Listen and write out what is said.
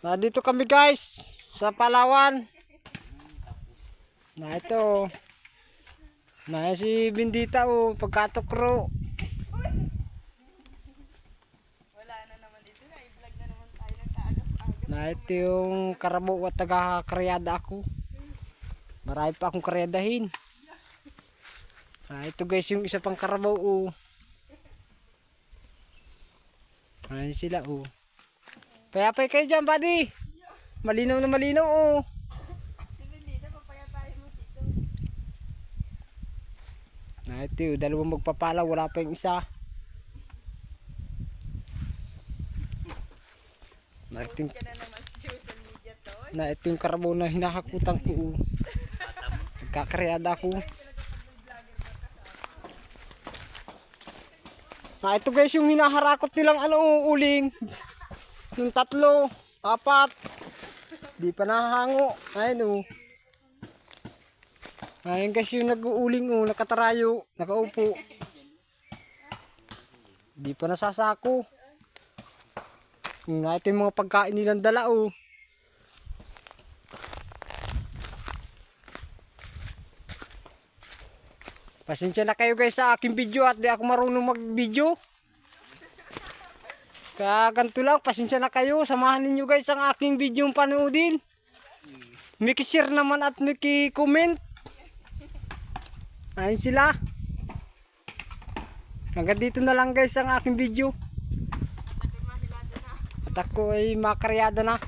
Dito kami guys sa Palawan. Na ito. Na si Bindita pagkatokro. Wala na naman dito. I-vlog na naman tayo ng kaagap-agap. Na ito yung karabo at taga-karyada ako. Marami pa akong karyadahin. Na ito guys yung isa pang karabo. Ayan sila Payapay kayo dyan buddy. Malinaw na malinaw Tingnan dito, papayatayin mo dito. Na ito dalawang magpapala, wala pa yung isa. Na ito yung, Ka na naman sa social media to. na ito yung karabo na hinahakutan ko Nagkakaryada ko. Na ito guys yung hinaharakot nilang uling. Yung 3, 4. Di pa nahahango. Ayun Ayun guys yung nag-uuling nakatarayo, nakaupo. Di pa nasasako. Na ito yung mga pagkain nilang dala Pasensya na kayo guys sa aking video at di ako marunong mag-video. Kaya ganito lang, pasensya na kayo. Samahan ninyo guys ang aking video panoodin. Miki-share naman at miki-comment. Ayun sila. Hanggang dito na lang guys ang aking video. At ako ay makaryada na.